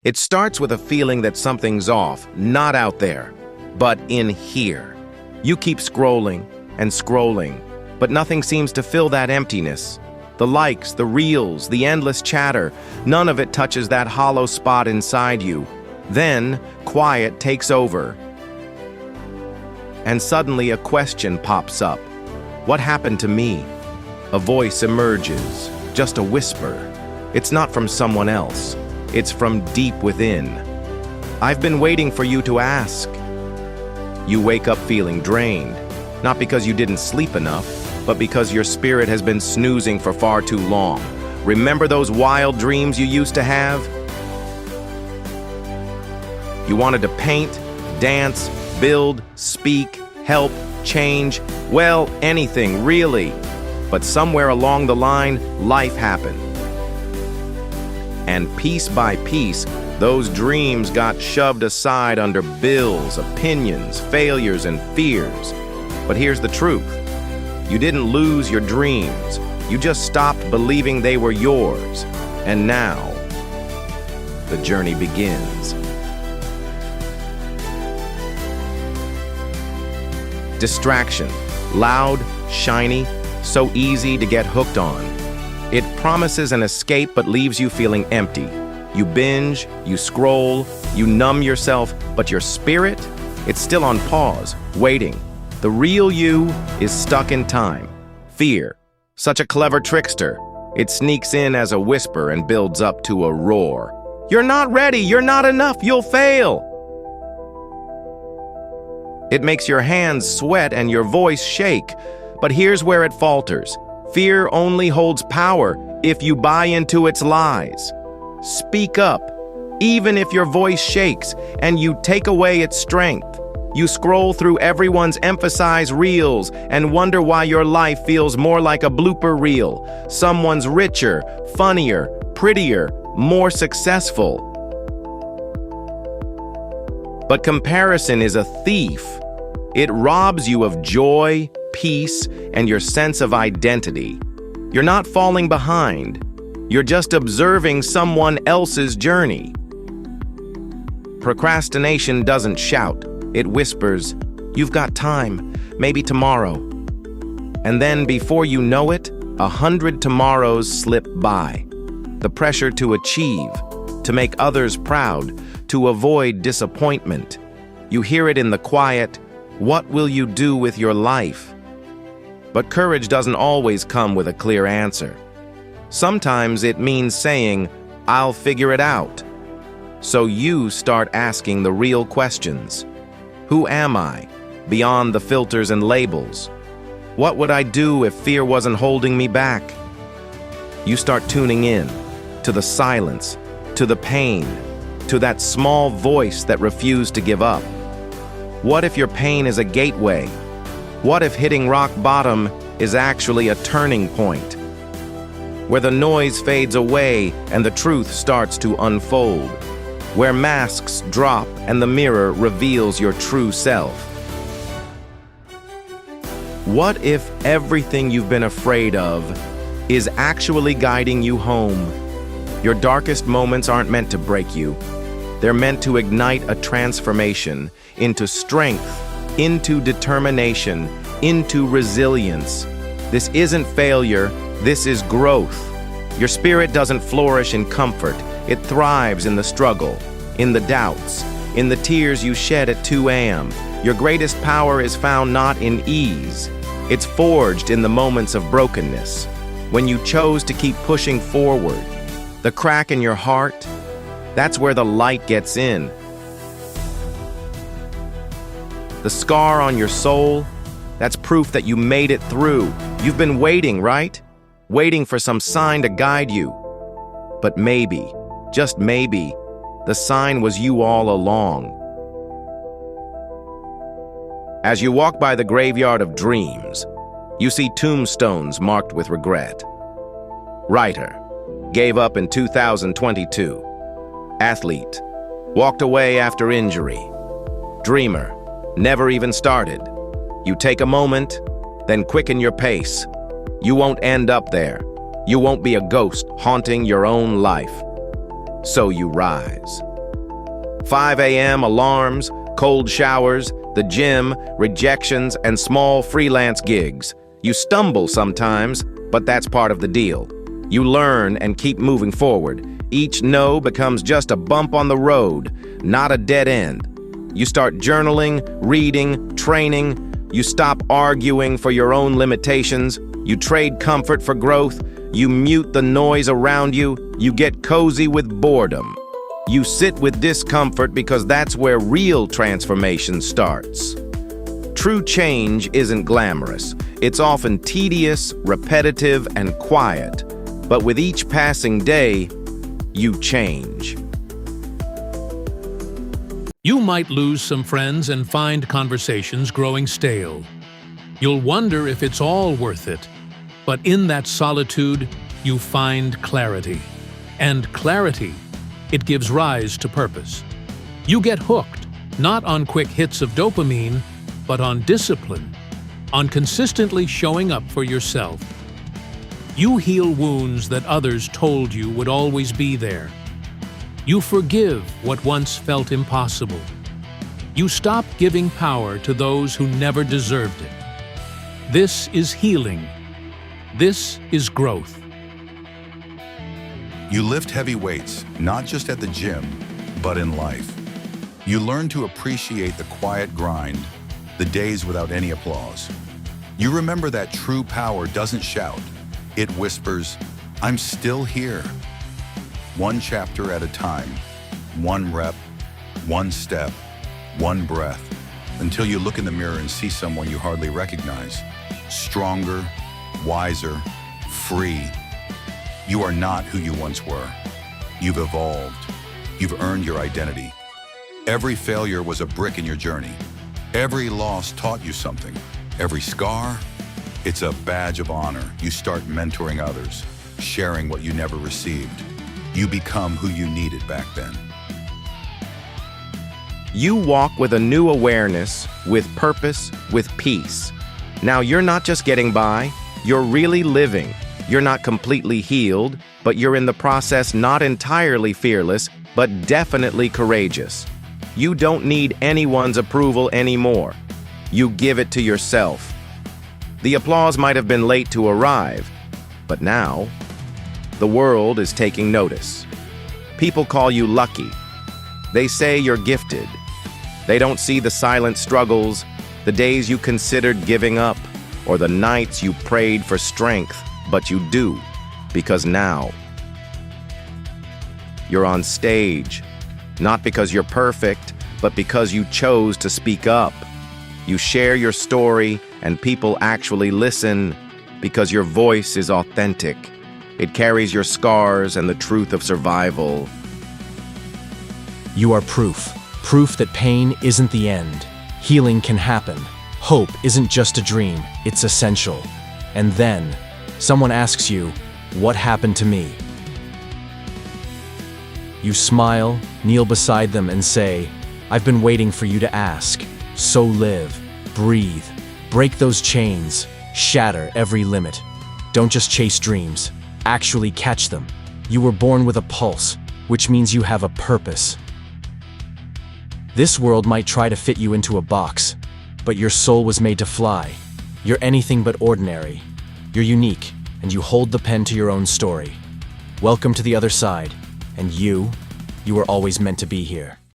It starts with a feeling that something's off, not out there, but in here. You keep scrolling and scrolling, but nothing seems to fill that emptiness. The likes, the reels, the endless chatter, none of it touches that hollow spot inside you. Then, quiet takes over. And suddenly a question pops up. What happened to me? A voice emerges, just a whisper. It's not from someone else. It's from deep within. I've been waiting for you to ask. You wake up feeling drained, not because you didn't sleep enough, but because your spirit has been snoozing for far too long. Remember those wild dreams you used to have? You wanted to paint, dance, build, speak, help, change, well, anything, really. But somewhere along the line, life happened. And piece by piece, those dreams got shoved aside under bills, opinions, failures, and fears. But here's the truth. You didn't lose your dreams. You just stopped believing they were yours. And now, the journey begins. Distraction. Loud, shiny, so easy to get hooked on. It promises an escape but leaves you feeling empty. You binge, you scroll, you numb yourself, but your spirit, it's still on pause, waiting. The real you is stuck in time. Fear, such a clever trickster. It sneaks in as a whisper and builds up to a roar. You're not ready, you're not enough, you'll fail. It makes your hands sweat and your voice shake. But here's where it falters. Fear only holds power if you buy into its lies. Speak up, even if your voice shakes and you take away its strength. You scroll through everyone's emphasized reels and wonder why your life feels more like a blooper reel. Someone's richer, funnier, prettier, more successful. But comparison is a thief. It robs you of joy, peace, and your sense of identity. You're not falling behind. You're just observing someone else's journey. Procrastination doesn't shout. It whispers, "You've got time, maybe tomorrow." And then before you know it, 100 tomorrows slip by. The pressure to achieve, to make others proud, to avoid disappointment. You hear it in the quiet, "What will you do with your life?" But courage doesn't always come with a clear answer. Sometimes it means saying, "I'll figure it out." So you start asking the real questions. Who am I, beyond the filters and labels? What would I do if fear wasn't holding me back? You start tuning in to the silence, to the pain, to that small voice that refused to give up. What if your pain is a gateway? What if hitting rock bottom is actually a turning point, where the noise fades away and the truth starts to unfold, where masks drop and the mirror reveals your true self? What if everything you've been afraid of is actually guiding you home? Your darkest moments aren't meant to break you. They're meant to ignite a transformation into strength, into determination, into resilience. This isn't failure, this is growth. Your spirit doesn't flourish in comfort. It thrives in the struggle, in the doubts, in the tears you shed at 2 a.m. Your greatest power is found not in ease. It's forged in the moments of brokenness, when you chose to keep pushing forward. The crack in your heart, that's where the light gets in. The scar on your soul, that's proof that you made it through. You've been waiting, right? Waiting for some sign to guide you. But maybe, just maybe, the sign was you all along. As you walk by the graveyard of dreams, you see tombstones marked with regret. Writer, gave up in 2022. Athlete, walked away after injury. Dreamer, never even started. You take a moment, then quicken your pace. You won't end up there. You won't be a ghost haunting your own life. So you rise. 5 a.m. alarms, cold showers, the gym, rejections, and small freelance gigs. You stumble sometimes, but that's part of the deal. You learn and keep moving forward. Each no becomes just a bump on the road, not a dead end. You start journaling, reading, training. You stop arguing for your own limitations. You trade comfort for growth. You mute the noise around you. You get cozy with boredom. You sit with discomfort because that's where real transformation starts. True change isn't glamorous. It's often tedious, repetitive, and quiet. But with each passing day, you change. You might lose some friends and find conversations growing stale. You'll wonder if it's all worth it. But in that solitude, you find clarity. And clarity, it gives rise to purpose. You get hooked, not on quick hits of dopamine, but on discipline, on consistently showing up for yourself. You heal wounds that others told you would always be there. You forgive what once felt impossible. You stop giving power to those who never deserved it. This is healing. This is growth. You lift heavy weights, not just at the gym, but in life. You learn to appreciate the quiet grind, the days without any applause. You remember that true power doesn't shout. It whispers, "I'm still here." One chapter at a time, one rep, one step, one breath, until you look in the mirror and see someone you hardly recognize. Stronger, wiser, free. You are not who you once were. You've evolved. You've earned your identity. Every failure was a brick in your journey. Every loss taught you something. Every scar, it's a badge of honor. You start mentoring others, sharing what you never received. You become who you needed back then. You walk with a new awareness, with purpose, with peace. Now you're not just getting by, you're really living. You're not completely healed, but you're in the process not entirely fearless, but definitely courageous. You don't need anyone's approval anymore. You give it to yourself. The applause might have been late to arrive, but now, the world is taking notice. People call you lucky. They say you're gifted. They don't see the silent struggles, the days you considered giving up, or the nights you prayed for strength, but you do, because now you're on stage, not because you're perfect, but because you chose to speak up. You share your story, and people actually listen because your voice is authentic. It carries your scars and the truth of survival. You are proof. Proof that pain isn't the end. Healing can happen. Hope isn't just a dream, it's essential. And then, someone asks you, "What happened to me?" You smile, kneel beside them, and say, "I've been waiting for you to ask." So live, breathe, break those chains, shatter every limit. Don't just chase dreams. Actually catch them. You were born with a pulse, which means you have a purpose. This world might try to fit you into a box, but your soul was made to fly. You're anything but ordinary. You're unique, and you hold the pen to your own story. Welcome to the other side, and you were always meant to be here.